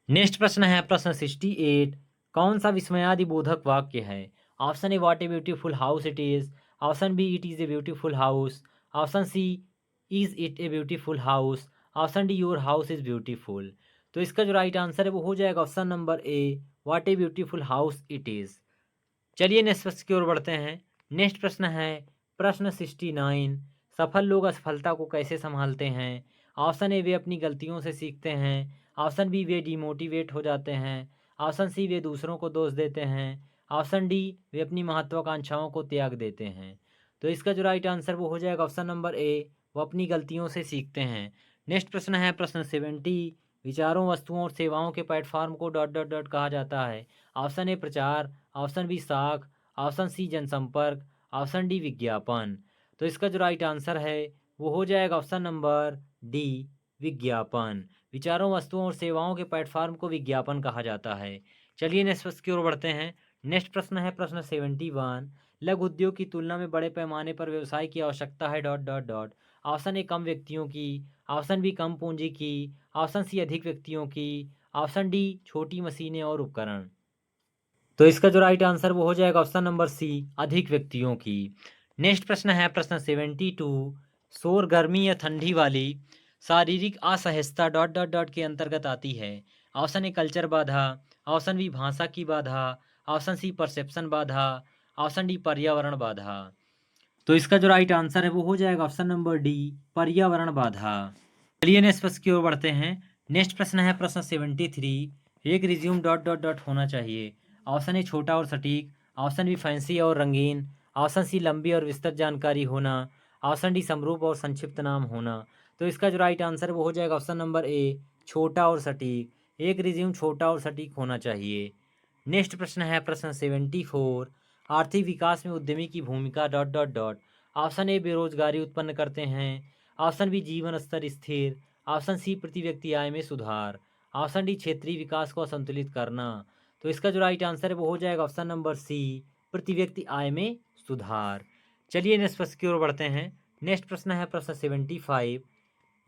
नेक्स्ट प्रश्न है प्रश्न 68। कौन सा विस्मयादि बोधक वाक्य है? Option A what a beautiful house it is, option B it is a beautiful house, option C is it a beautiful house, option D your house is beautiful. तो इसका जो राइट आंसर है वो हो जाएगा option number A, what a beautiful house it is. चलिए next प्रश्न की ओर बढ़ते हैं। नेक्स्ट प्रश्न है प्रश्न 69। सफल लोग असफलता को कैसे संभालते हैं? ऑप्शन ए वे अपनी गलतियों से सीखते हैं, ऑप्शन बी वे डिमोटिवेट हो जाते हैं, ऑप्शन सी वे दूसरों को दोष देते हैं, ऑप्शन डी वे अपनी महत्वाकांक्षाओं को त्याग देते हैं। तो इसका जो राइट आंसर वो हो जाएगा ऑप्शन नंबर ए, वो अपनी गलतियों से सीखते हैं। नेक्स्ट प्रश्न है प्रश्न 70। विचारों, वस्तुओं और सेवाओं के प्लेटफॉर्म को डॉट डॉट डॉट कहा जाता है। ऑप्शन ए प्रचार, ऑप्शन बी साख, ऑप्शन सी जनसंपर्क, ऑप्शन डी विज्ञापन। तो इसका जो राइट आंसर है वो हो जाएगा ऑप्शन नंबर डी, विज्ञापन। विचारों, वस्तुओं और सेवाओं के प्लेटफॉर्म को विज्ञापन कहा जाता है। चलिए नेक्स्ट प्रश्न की ओर बढ़ते हैं। नेक्स्ट प्रश्न है प्रश्न 71। लघु उद्योग की तुलना में बड़े पैमाने पर व्यवसाय की आवश्यकता है dot dot dot. Option A कम व्यक्तियों की, ऑप्शन बी कम पूंजी की, ऑप्शन सी अधिक व्यक्तियों की, ऑप्शन डी छोटी मशीनें और उपकरण। तो इसका जो राइट आंसर वो हो जाएगा ऑप्शन नंबर सी, अधिक व्यक्तियों की। नेक्स्ट प्रश्न है प्रश्न 72। शोर गर्मी या ठंडी वाली शारीरिक असहजता डॉट डॉट डॉट के अंतर्गत आती है। ऑप्शन ए कल्चर बाधा, ऑप्शन बी भाषा की बाधा, ऑप्शन सी परसेप्शन बाधा, ऑप्शन डी पर्यावरण बाधा। तो इसका जो राइट आंसर है वो हो जाएगा ऑप्शन नंबर डी, पर्यावरण बाधा। चलिए नेक्स्ट प्रश्न की ओर बढ़ते हैं। नेक्स्ट प्रश्न है प्रश्न 73। एक रिज्यूम डॉट डॉट डॉट होना चाहिए। ऑप्शन ए छोटा और सटीक, ऑप्शन बी फैंसी और रंगीन, ऑप्शन सी लंबी और विस्तृत जानकारी होना, ऑप्शन डी समरूप और संक्षिप्त नाम होना। तो इसका जो राइट आंसर वो हो जाएगा ऑप्शन नंबर ए, छोटा और सटीक। एक रिज्यूम छोटा और सटीक होना चाहिए। नेक्स्ट प्रश्न है प्रश्न 74। आर्थिक विकास में उद्यमी की भूमिका डॉट डॉट डॉट। ऑप्शन ए बेरोजगारी उत्पन्न करते हैं, ऑप्शन बी जीवन स्तर स्थिर, ऑप्शन सी प्रति व्यक्ति आय में सुधार, ऑप्शन डी क्षेत्रीय विकास को संतुलित करना। तो इसका जो राइट आंसर है वो हो जाएगा ऑप्शन नंबर सी, प्रति व्यक्ति आय में सुधार। चलिए नेक्स्ट प्रश्न की ओर बढ़ते हैं। नेक्स्ट प्रश्न है प्रश्न 75।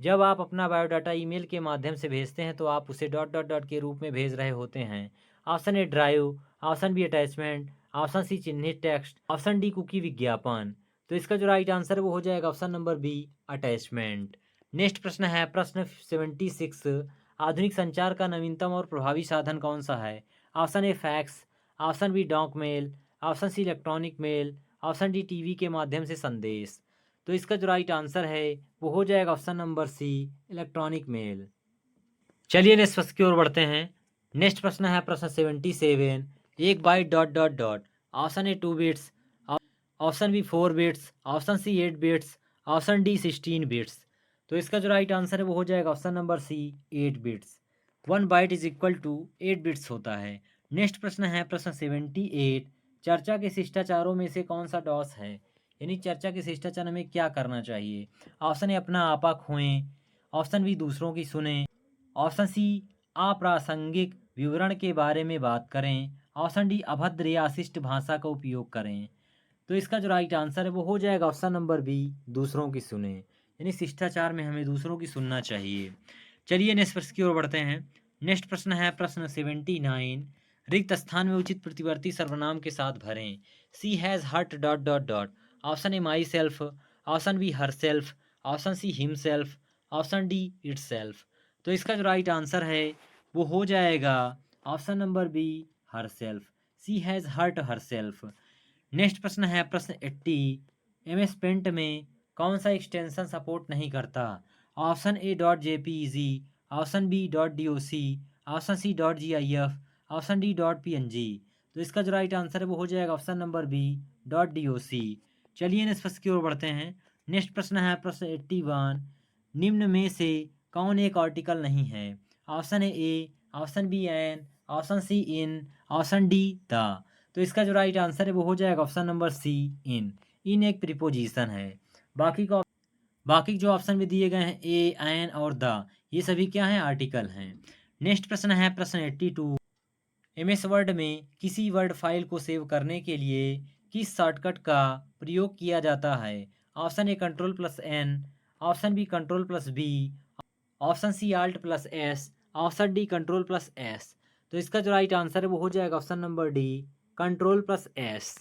जब आप अपना बायोडाटा ईमेल के माध्यम से भेजते हैं तो आप उसे डॉट डॉट डॉट के रूप में भेज रहे होते हैं। Option A drive, option B attachment, option C चिन्हित टेक्स्ट, ऑप्शन डी कुकी विज्ञापन। तो इसका जो राइट आंसर है वो हो जाएगा option number B, attachment. Next प्रश्न है प्रश्न 76। आधुनिक संचार का नवीनतम और प्रभावी साधन कौन सा है? Option A fax, option B dock mail, option C electronic mail, option D TV के माध्यम से संदेश। तो इसका जो राइट आंसर है वो हो जाएगा option number C, electronic mail. चलिए नेक्स्ट प्रश्न की ओर बढ़ते हैं। नेक्स्ट प्रश्न है प्रश्न 77। एक byte dot dot dot. Option A 2 bits, option B 4 bits, option C 8 bits, option D 16 bits. तो इसका जो राइट आंसर है वो हो जाएगा option number C, 8 bits. 1 byte is equal to 8 bits होता है। नेक्स्ट प्रश्न है प्रश्न 78। चर्चा के शिष्टाचारों में से कौन सा डॉस है? यानी चर्चा के शिष्टाचार में क्या करना चाहिए? ऑप्शन ए अपना आपा खोएं, ऑप्शन बी दूसरों की सुने, ऑप्शन सी अप्रासंगिक विवरण के बारे में बात करें, ऑप्शन डी अभद्र या अशिष्ट भाषा का उपयोग करें। तो इसका जो राइट आंसर है वो हो जाएगा ऑप्शन नंबर बी, दूसरों की सुने। यानी शिष्टाचार में हमें दूसरों की सुनना चाहिए। चलिए नेक्स्ट प्रश्न की ओर बढ़ते हैं। नेक्स्ट प्रश्न है प्रश्न 79। रिक्त स्थान में उचित प्रतिवर्ती सर्वनाम के साथ भरें। She has hurt dot dot dot. Option A myself, option B herself, option C himself, option D itself. तो इसका जो राइट आंसर है वो हो जाएगा option number B, herself. She has hurt herself. Next प्रश्न है प्रश्न 80। MS पेंट में कौन सा एक्सटेंशन सपोर्ट नहीं करता? Option A dot JPEG, option B dot DOC, option C dot GIF, option D dot PNG। तो इसका जो राइट आंसर है वो हो जाएगा ऑप्शन नंबर बी, .doc। चलिए नेक्स्ट प्रश्न की ओर बढ़ते हैं। नेक्स्ट प्रश्न है प्रश्न 81, निम्न में से कौन एक आर्टिकल नहीं है? Option A, option B an, option C in, option D the. तो इसका जो राइट आंसर है वो हो जाएगा ऑप्शन नंबर सी इन। इन एक प्रीपोजिशन है। बाकी जो ऑप्शन में दिए गए हैं ए, एन और द, ये सभी क्या हैं? आर्टिकल हैं। नेक्स्ट प्रश्न है प्रश्न 82, एमएस वर्ड में किसी वर्ड फाइल को सेव करने के लिए किस शॉर्टकट का प्रयोग किया जाता है? Option A control plus N, option B control plus B, option C alt plus S, option D control plus S. तो इसका जो राइट आंसर है वो हो जाएगा option number D, control plus S.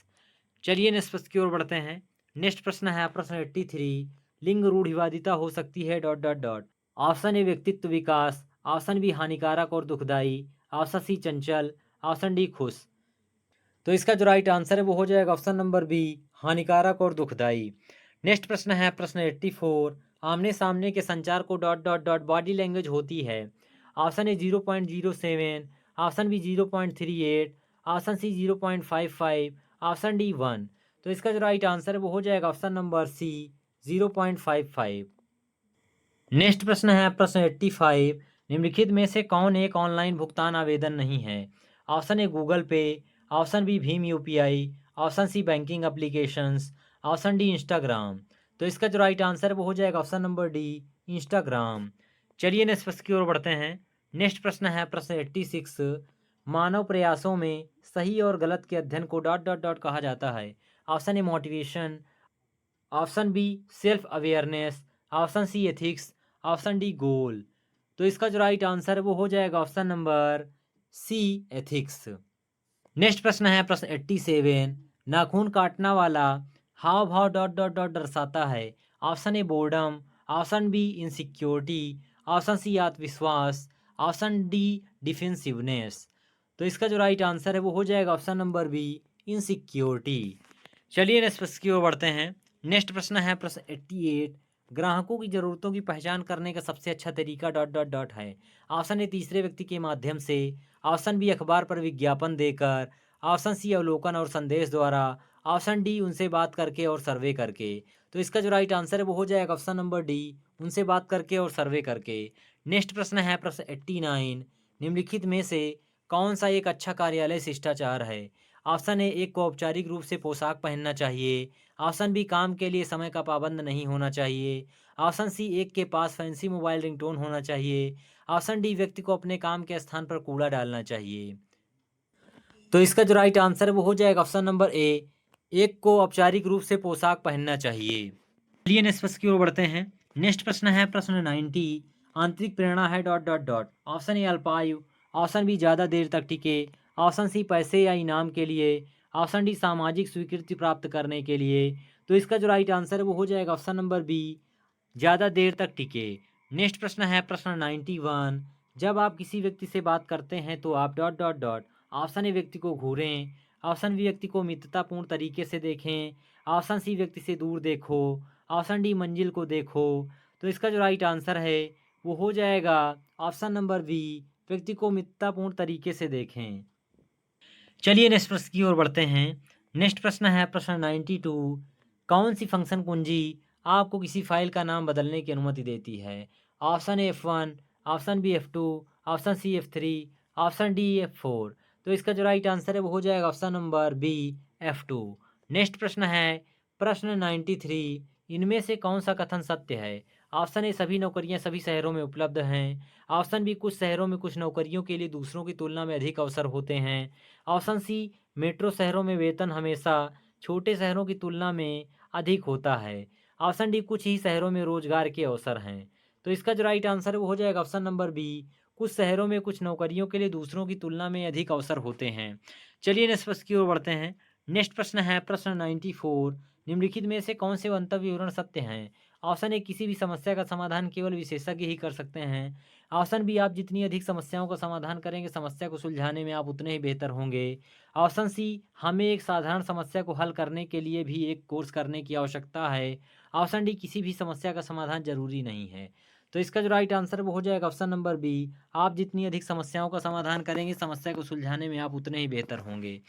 चलिए नेक्स्ट प्रश्न की ओर बढ़ते हैं। नेक्स्ट प्रश्न है प्रश्न 83, लिंग रूढ़िवादिता हो सकती है डॉट डॉट डॉट। ऑप्शन ए व्यक्तित्व विकास, ऑप्शन बी हानिकारक और दुखदाई, ऑप्शन सी चंचल, ऑप्शन डी खुश। तो इसका जो राइट आंसर है वो हो जाएगा ऑप्शन नंबर बी, हानिकारक और दुखदाई। नेक्स्ट प्रश्न है प्रश्न 84, आमने सामने के संचार को dot dot dot body language होती है? Option A 0.07, option B 0.38, option C 0.55, option D 1। तो इसका जो राइट आंसर है वो हो जाएगा ऑप्शन नंबर सी 0.55। नेक्स्ट प्रश्न है प्रश्न 85, निम्नलिखित में से कौन एक ऑनलाइन भुगतान आवेदन नहीं है? Option A Google Pay, option B Bhim UPI, option C banking applications, option D Instagram. तो इसका जो राइट आंसर है वो हो जाएगा ऑप्शन नंबर डी, इंस्टाग्राम। चलिए नेक्स्ट प्रश्न की ओर बढ़ते हैं। नेक्स्ट प्रश्न है प्रश्न 86, मानव प्रयासों में सही और गलत के अध्ययन को डॉट डॉट डॉट कहा जाता है? Option A motivation, option B self awareness, option C ethics, option D goal. तो इसका जो राइट आंसर है वो हो जाएगा option number C ethics. Next प्रश्न है प्रश्न 87, नाखून काटना वाला हाव भाव डॉट डॉट डॉट दर्शाता है? Option A boredom, option B insecurity, option C आत्मविश्वास, ऑप्शन डी डिफेंसिवनेस। तो इसका जो राइट आंसर है वो हो जाएगा ऑप्शन नंबर बी, इनसिक्योरिटी। चलिए नेक्स्ट प्रश्न की ओर बढ़ते हैं। नेक्स्ट प्रश्न है प्रश्न 88, ग्राहकों की ज़रूरतों की पहचान करने का सबसे अच्छा तरीका डॉट डॉट डॉट है? ऑप्शन ए तीसरे व्यक्ति के माध्यम से, ऑप्शन बी अखबार पर विज्ञापन देकर, ऑप्शन सी अवलोकन और संदेश द्वारा, ऑप्शन डी उनसे बात करके और सर्वे करके। तो इसका जो राइट आंसर है वो हो जाएगा ऑप्शन नंबर डी, उनसे बात करके और सर्वे करके। नेक्स्ट प्रश्न है प्रश्न 89, निम्नलिखित में से कौन सा एक अच्छा कार्यालय शिष्टाचार है? ऑप्शन ए एक को औपचारिक रूप से पोशाक पहनना चाहिए, ऑप्शन बी काम के लिए समय का पाबंद नहीं होना चाहिए, ऑप्शन सी एक के पास फैंसी मोबाइल रिंगटोन होना चाहिए, ऑप्शन डी व्यक्ति को अपने काम के स्थान पर कूड़ा डालना चाहिए। तो इसका जो राइट आंसर है वो हो जाएगा ऑप्शन नंबर ए, एक को औपचारिक रूप से पोशाक पहनना चाहिए। चलिए नेक्स्ट प्रश्न की ओर बढ़ते हैं। नेक्स्ट प्रश्न है प्रश्न 90, आंतरिक प्रेरणा है dot dot dot. Option A अल्पायु, ऑप्शन बी ज़्यादा देर तक टिके, ऑप्शन सी पैसे या इनाम के लिए, ऑप्शन डी सामाजिक स्वीकृति प्राप्त करने के लिए। तो इसका जो राइट आंसर है वो हो जाएगा ऑप्शन नंबर बी, ज़्यादा देर तक टिके। नेक्स्ट प्रश्न है प्रश्न 91, जब आप किसी व्यक्ति से बात करते हैं तो आप डॉट डॉट डॉट। ऑप्शन ए व्यक्ति को घूरें, ऑप्शन बी व्यक्ति को मित्रतापूर्ण तरीके से देखें, ऑप्शन सी व्यक्ति से दूर देखो, ऑप्शन डी मंजिल को देखो। तो इसका जो राइट आंसर है वो हो जाएगा ऑप्शन नंबर बी, व्यक्ति को मित्रतापूर्ण तरीके से देखें। चलिए नेक्स्ट प्रश्न की ओर बढ़ते हैं। नेक्स्ट प्रश्न है प्रश्न 92, कौन सी फंक्शन कुंजी आपको किसी फाइल का नाम बदलने की अनुमति देती है? Option A F1, option B F2, option C F3, option D F4। तो इसका जो राइट आंसर है वो हो जाएगा option number B, F2। Next प्रश्न है प्रश्न 93, इनमें से कौन सा कथन सत्य है? ऑप्शन ए सभी नौकरियां सभी शहरों में उपलब्ध हैं, ऑप्शन बी कुछ शहरों में कुछ नौकरियों के लिए दूसरों की तुलना में अधिक अवसर होते हैं, ऑप्शन सी मेट्रो शहरों में वेतन हमेशा छोटे शहरों की तुलना में अधिक होता है, ऑप्शन डी कुछ ही शहरों में रोजगार के अवसर हैं। तो इसका जो राइट आंसर है वो हो जाएगा ऑप्शन नंबर बी, कुछ शहरों में कुछ नौकरियों के लिए दूसरों की तुलना में अधिक अवसर होते हैं। चलिए नेक्स्ट प्रश्न की ओर बढ़ते हैं। नेक्स्ट प्रश्न है प्रश्न 94, निम्नलिखित में से कौन से गंतव्य विवरण सत्य हैं? ऑप्शन ए किसी भी समस्या का समाधान केवल विशेषज्ञ ही कर सकते हैं, ऑप्शन बी आप जितनी अधिक समस्याओं का समाधान करेंगे समस्या को सुलझाने में आप उतने ही बेहतर होंगे, ऑप्शन सी हमें एक साधारण समस्या को हल करने के लिए भी एक कोर्स करने की आवश्यकता है, ऑप्शन डी किसी भी समस्या का समाधान जरूरी नहीं है। तो इसका जो राइट आंसर वो हो जाएगा ऑप्शन नंबर बी, आप जितनी अधिक समस्याओं का समाधान करेंगे समस्या को सुलझाने में आप उतने ही बेहतर होंगे।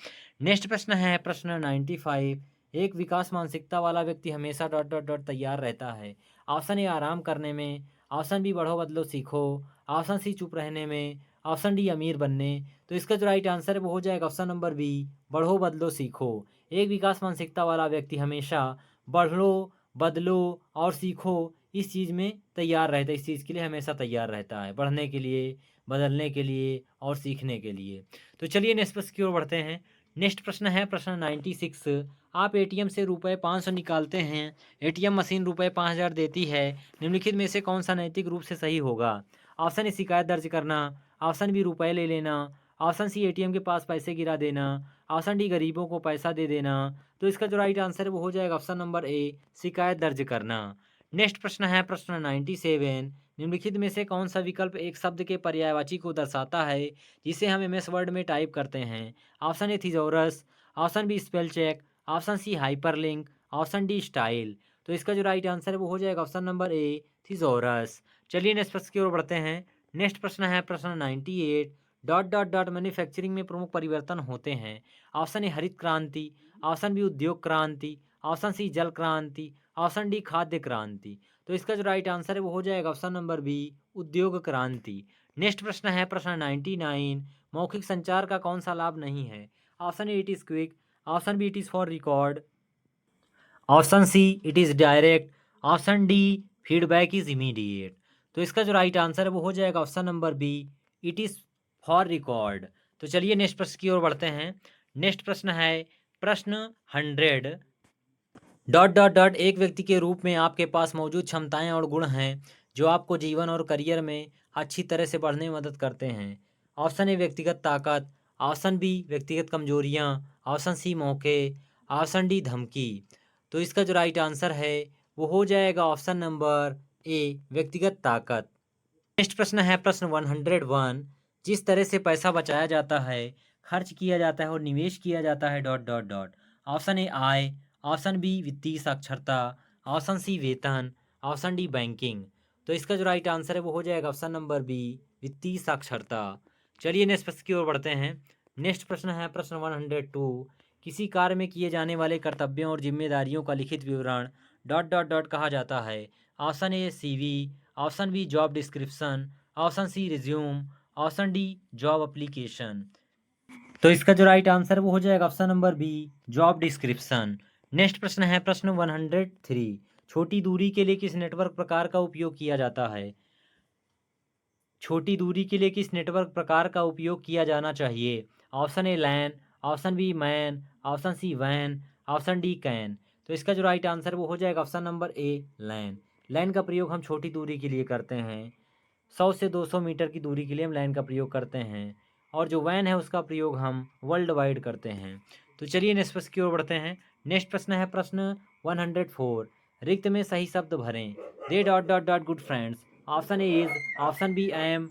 नेक्स्ट प्रश्न है प्रश्न 95, एक विकास मानसिकता वाला व्यक्ति हमेशा डॉट डॉट डॉट तैयार रहता है। ऑप्शन ए आराम करने में, ऑप्शन बी बढ़ो बदलो सीखो, ऑप्शन सी चुप रहने में, ऑप्शन डी अमीर बनने। तो इसका जो राइट आंसर है वो हो जाएगा ऑप्शन नंबर बी, बढ़ो बदलो सीखो। एक विकास मानसिकता वाला व्यक्ति हमेशा बढ़ो बदलो और सीखो इस चीज़ में तैयार रहता है, इस चीज़ के लिए हमेशा तैयार रहता है, बढ़ने के लिए, बदलने के लिए और सीखने के लिए। तो चलिए नेक्स्ट प्रश्न की ओर बढ़ते हैं। नेक्स्ट प्रश्न है प्रश्न 96। आप एटीएम से रुपए 500 निकालते हैं, एटीएम मशीन रुपए 5000 देती है, निम्नलिखित में से कौन सा नैतिक रूप से सही होगा? ऑप्शन ए शिकायत दर्ज करना, ऑप्शन बी रुपए ले लेना, ऑप्शन सी एटीएम के पास पैसे गिरा देना, ऑप्शन डी गरीबों को पैसा दे देना। तो इसका जो राइट आंसर है वो हो जाएगा ऑप्शन नंबर ए, शिकायत दर्ज करना। नेक्स्ट प्रश्न है प्रश्न 97। निम्नलिखित में से कौन सा विकल्प एक शब्द के पर्यायवाची को दर्शाता है जिसे हम एमएस वर्ड में टाइप करते हैं? Option A thesaurus, option B spell check, option C hyperlink, option D style. तो इसका जो राइट आंसर है वो हो जाएगा ऑप्शन नंबर ए, थिजोरस। चलिए नेक्स्ट प्रश्न की ओर बढ़ते हैं। नेक्स्ट प्रश्न है प्रश्न 98। डॉट डॉट डॉट मैन्युफैक्चरिंग में प्रमुख परिवर्तन होते हैं। ऑप्शन ए हरित क्रांति, ऑप्शन बी उद्योग क्रांति, ऑप्शन सी जल क्रांति, ऑप्शन डी खाद्य क्रांति। तो इसका जो राइट आंसर है वो हो जाएगा ऑप्शन नंबर बी, उद्योग क्रांति। नेक्स्ट प्रश्न है प्रश्न 99। मौखिक संचार का कौन सा लाभ नहीं है? Option A it is quick, option B it is for record, option C it is direct, option D feedback is immediate. तो इसका जो राइट आंसर है वो हो जाएगा option number B, it is for record. तो चलिए नेक्स्ट प्रश्न की ओर बढ़ते हैं। नेक्स्ट प्रश्न है प्रश्न 100। डॉट डॉट डॉट एक व्यक्ति के रूप में आपके पास मौजूद क्षमताएं और गुण हैं जो आपको जीवन और करियर में अच्छी तरह से बढ़ने में मदद करते हैं। ऑप्शन ए व्यक्तिगत ताकत, ऑप्शन बी व्यक्तिगत कमजोरियां, ऑप्शन सी मौके, ऑप्शन डी धमकी। तो इसका जो राइट आंसर है वो हो जाएगा ऑप्शन नंबर ए, व्यक्तिगत ताकत। नेक्स्ट प्रश्न है प्रश्न 101। जिस तरह से पैसा बचाया जाता है, खर्च किया जाता है और निवेश किया जाता है dot dot dot. Option A आय, ऑप्शन बी वित्तीय साक्षरता, ऑप्शन सी वेतन, ऑप्शन डी बैंकिंग। तो इसका जो राइट आंसर है वो हो जाएगा ऑप्शन नंबर बी, वित्तीय साक्षरता। चलिए नेक्स्ट प्रश्न की ओर बढ़ते हैं। नेक्स्ट प्रश्न है प्रश्न 102। किसी कार्य में किए जाने वाले कर्तव्यों और जिम्मेदारियों का लिखित विवरण डॉट डॉट डॉट कहा जाता है। Option A CV, option B job description, option C resume, option D job application. तो इसका जो राइट आंसर है वो हो जाएगा option number B, job description. Next प्रश्न है प्रश्न 103। छोटी दूरी के लिए किस नेटवर्क प्रकार का उपयोग किया जाता है? छोटी दूरी के लिए किस नेटवर्क प्रकार का उपयोग किया जाना चाहिए? Option A LAN, option B MAN, option C वैन, ऑप्शन डी कैन। तो इसका जो राइट आंसर वो हो जाएगा ऑप्शन नंबर ए, लैन। लैन का प्रयोग हम छोटी दूरी के लिए करते हैं। 100 से 200 मीटर की दूरी के लिए हम लैन का प्रयोग करते हैं, और जो वैन है उसका प्रयोग हम वर्ल्ड वाइड करते हैं। तो चलिए नेक्स्ट प्रश्न की ओर बढ़ते हैं। नेक्स्ट प्रश्न है प्रश्न 104। रिक्त में सही शब्द भरें। They dot dot dot good friends. Option A is, option B am,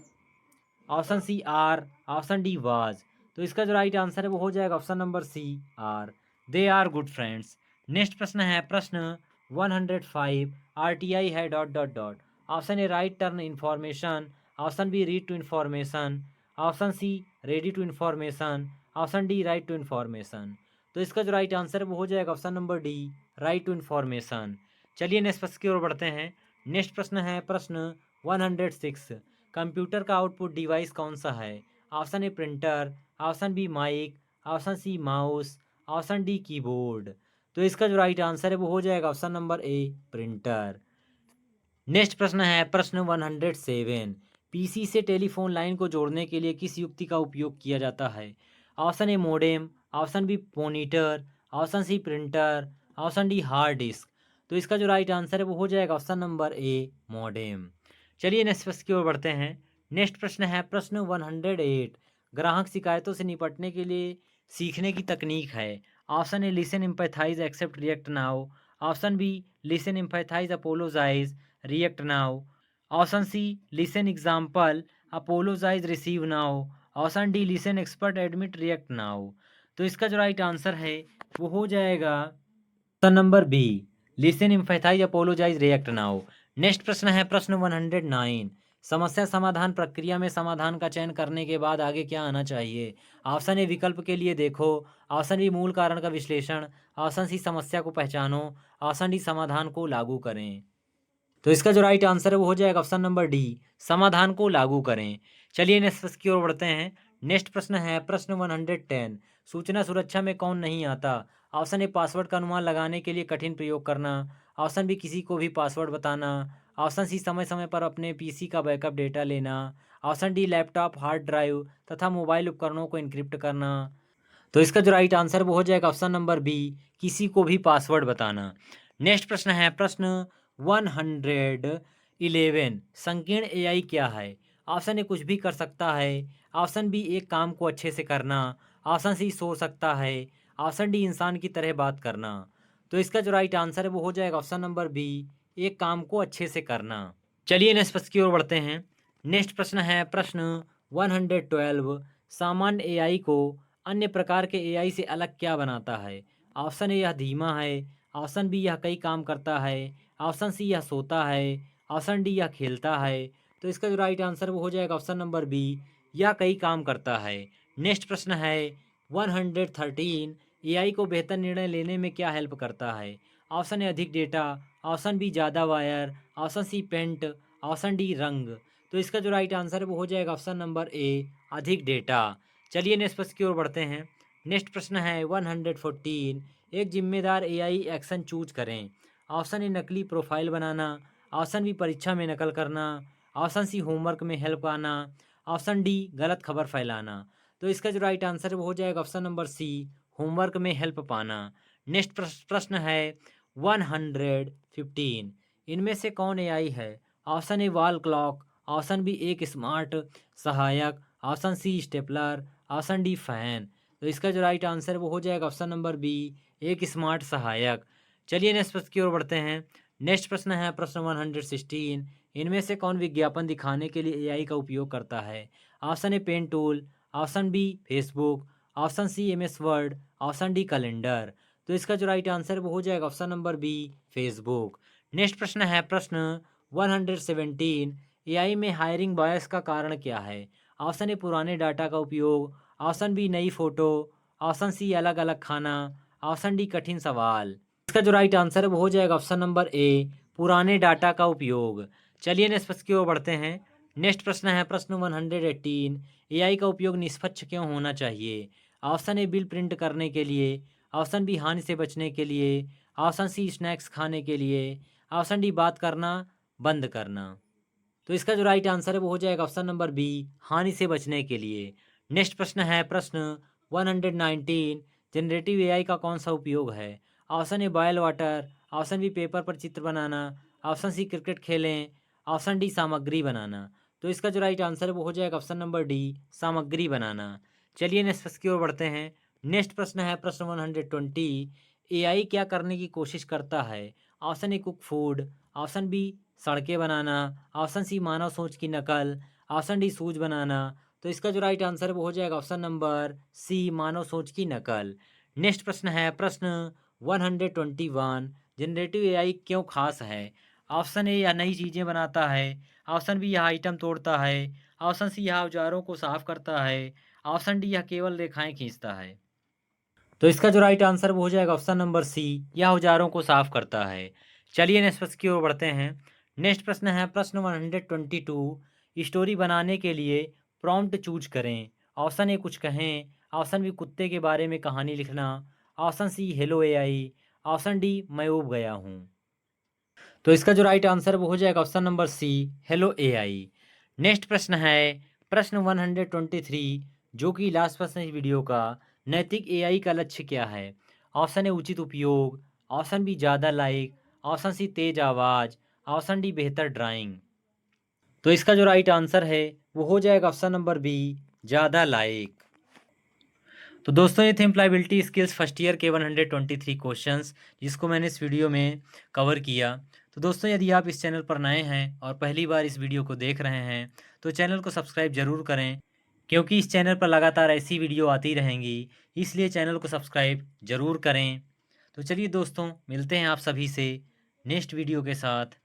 option C are, option D was. तो इसका जो राइट आंसर है वो हो जाएगा option number C, are. They are good friends. Next प्रश्न है प्रश्न 105। आरटीआई है dot dot dot. Option A right turn information, option B read to information, option C ready to information, option D right to information. तो इसका जो right answer है वो हो जाएगा option number D, right to information. चलिए next प्रश्न की ओर बढ़ते हैं। नेक्स्ट प्रश्न है प्रश्न 106। कंप्यूटर का आउटपुट डिवाइस कौन सा है? Option A printer, option B mic, option C mouse, option D keyboard. तो इसका जो राइट आंसर है वो हो जाएगा option number A, printer. Next प्रश्न है प्रश्न 107। पीसी से टेलीफोन लाइन को जोड़ने के लिए किस युक्ति का उपयोग किया जाता है? Option A modem, option B monitor, option C printer, option D hard disk. तो इसका जो राइट आंसर है वो हो जाएगा ऑप्शन नंबर ए, मोडेम। चलिए नेक्स्ट प्रश्न की ओर बढ़ते हैं। नेक्स्ट प्रश्न है प्रश्न 108। ग्राहक शिकायतों से निपटने के लिए सीखने की तकनीक है। Option A listen empathize accept react now, option B listen empathize apologize react now, option C listen example apologize receive now, option D listen expert admit react now. तो इसका जो राइट आंसर है वो हो जाएगा option number B, listen empathize apologize react now. Next प्रश्न है प्रश्न 109। समस्या समाधान प्रक्रिया में समाधान का चयन करने के बाद आगे क्या आना चाहिए? ऑप्शन ए विकल्प के लिए देखो, ऑप्शन बी मूल कारण का विश्लेषण, ऑप्शन सी समस्या को पहचानो, ऑप्शन डी समाधान को लागू करें। तो इसका जो राइट आंसर है वो हो जाएगा ऑप्शन नंबर डी, समाधान को लागू करें। चलिए नेक्स्ट प्रश्न की ओर बढ़ते हैं। नेक्स्ट प्रश्न है प्रश्न 110, सूचना सुरक्षा में कौन नहीं आता? ऑप्शन ए पासवर्ड का अनुमान लगाने के लिए कठिन प्रयोग करना, ऑप्शन बी किसी को भी पासवर्ड बताना, ऑप्शन सी समय समय पर अपने पीसी का बैकअप डेटा लेना, option D laptop hard drive तथा मोबाइल उपकरणों को इनक्रिप्ट करना। तो इसका जो राइट आंसर वो हो जाएगा ऑप्शन नंबर बी, किसी को भी पासवर्ड बताना। नेक्स्ट प्रश्न है प्रश्न 111, संकीर्ण एआई क्या है? ऑप्शन ए कुछ भी कर सकता है, ऑप्शन बी एक काम को अच्छे से करना, ऑप्शन सी सो सकता है, ऑप्शन डी इंसान की तरह बात करना। तो इसका जो राइट आंसर है वो हो जाएगा ऑप्शन नंबर बी, एक काम को अच्छे से करना। चलिए नेक्स्ट प्रश्न की ओर बढ़ते हैं। नेक्स्ट प्रश्न है प्रश्न 112, सामान्य एआई को अन्य प्रकार के एआई से अलग क्या बनाता है? ऑप्शन ए यह धीमा है, ऑप्शन बी यह कई काम करता है, ऑप्शन सी यह सोता है, ऑप्शन डी यह खेलता है। तो इसका जो राइट आंसर वो हो जाएगा ऑप्शन नंबर बी, यह कई काम करता है। नेक्स्ट प्रश्न है 113, एआई को बेहतर निर्णय लेने में क्या हेल्प करता है? ऑप्शन ए अधिक डेटा, ऑप्शन बी ज़्यादा wire, option C paint, option D रंग। तो इसका जो राइट आंसर है वो हो जाएगा ऑप्शन नंबर ए, अधिक डेटा। चलिए नेक्स्ट प्रश्न की ओर बढ़ते हैं। नेक्स्ट प्रश्न है 114, एक जिम्मेदार एआई एक्शन चूज करें। ऑप्शन ए नकली प्रोफाइल बनाना, ऑप्शन बी परीक्षा में नकल करना, ऑप्शन सी होमवर्क में हेल्प आना, ऑप्शन डी गलत खबर फैलाना। तो इसका जो राइट आंसर है वो हो जाएगा ऑप्शन नंबर सी, होमवर्क में हेल्प पाना। नेक्स्ट प्रश्न है 115, इनमें से कौन एआई है? Option A wall clock, option B एक स्मार्ट सहायक, option C stapler, option D fan. तो इसका जो राइट आंसर है वो हो जाएगा ऑप्शन नंबर बी, एक स्मार्ट सहायक। चलिए नेक्स्ट प्रश्न की ओर बढ़ते हैं। नेक्स्ट प्रश्न है प्रश्न 116, इनमें से कौन विज्ञापन दिखाने के लिए एआई का उपयोग करता है? Option A pen tool, option B Facebook, option C MS Word, option D calendar. तो इसका जो राइट आंसर है वो हो जाएगा option number B, Facebook. Next प्रश्न है प्रश्न 117, एआई में हायरिंग बायस का कारण क्या है? ऑप्शन ए पुराने डाटा का उपयोग, ऑप्शन बी नई फोटो, ऑप्शन सी अलग अलग खाना, ऑप्शन डी कठिन सवाल। इसका जो राइट आंसर है वो हो जाएगा ऑप्शन नंबर ए, पुराने डाटा का उपयोग। चलिए नेक्स्ट प्रश्न की ओर बढ़ते हैं। नेक्स्ट प्रश्न है प्रश्न 118, एआई का उपयोग निष्पक्ष क्यों होना चाहिए? ऑप्शन ए बिल प्रिंट करने के लिए, ऑप्शन बी हानि से बचने के लिए, ऑप्शन सी स्नैक्स खाने के लिए, ऑप्शन डी बात करना बंद करना। तो इसका जो राइट आंसर है वो हो जाएगा ऑप्शन नंबर बी, हानि से बचने के लिए। नेक्स्ट प्रश्न है प्रश्न 119, जनरेटिव एआई का कौन सा उपयोग है? Option A boil water, option B paper पर चित्र बनाना, ऑप्शन सी क्रिकेट खेलें, ऑप्शन डी सामग्री बनाना। तो इसका जो राइट आंसर है वो हो जाएगा ऑप्शन नंबर डी, सामग्री बनाना। चलिए नेक्स्ट प्रश्न की ओर बढ़ते हैं। नेक्स्ट प्रश्न है प्रश्न 120, एआई क्या करने की कोशिश करता है? Option A cook food, option B सड़कें बनाना, ऑप्शन सी मानव सोच की नकल, ऑप्शन डी सूझ बनाना। तो इसका जो राइट आंसर है वो हो जाएगा ऑप्शन नंबर सी, मानव सोच की नकल। नेक्स्ट प्रश्न है प्रश्न 121, जनरेटिव एआई क्यों खास है? ऑप्शन ए यह नई चीज़ें बनाता है, ऑप्शन बी यह आइटम तोड़ता है, ऑप्शन सी यह औजारों को साफ करता है, ऑप्शन डी यह केवल रेखाएं खींचता है। तो इसका जो राइट आंसर वो हो जाएगा ऑप्शन नंबर सी, यह औजारों को साफ करता है। चलिए नेक्स्ट प्रश्न की ओर बढ़ते हैं। नेक्स्ट प्रश्न है प्रश्न 122, स्टोरी बनाने के लिए प्रॉम्प्ट चूज करें। ऑप्शन ए कुछ कहें, ऑप्शन बी कुत्ते के बारे में कहानी लिखना, option C hello AI, option D मैं ऊब गया हूँ। तो इसका जो राइट आंसर वो हो जाएगा option number C, hello AI. Next प्रश्न है प्रश्न 123, जो कि लास्ट प्रश्न इस वीडियो का, नैतिक एआई का लक्ष्य क्या है? ऑप्शन ए उचित उपयोग, ऑप्शन बी ज़्यादा लाइक, ऑप्शन सी तेज आवाज़, ऑप्शन डी बेहतर ड्राइंग। तो इसका जो राइट आंसर है वो हो जाएगा ऑप्शन नंबर बी, ज़्यादा लाइक। तो दोस्तों ये थे एम्प्लॉयबिलिटी स्किल्स फर्स्ट ईयर के 123 क्वेश्चंस, जिसको मैंने इस वीडियो में कवर किया। तो दोस्तों यदि आप इस चैनल पर नए हैं और पहली बार इस वीडियो को देख रहे हैं तो चैनल को सब्सक्राइब ज़रूर करें, क्योंकि इस चैनल पर लगातार ऐसी वीडियो आती रहेंगी, इसलिए चैनल को सब्सक्राइब ज़रूर करें। तो चलिए दोस्तों, मिलते हैं आप सभी से नेक्स्ट वीडियो के साथ।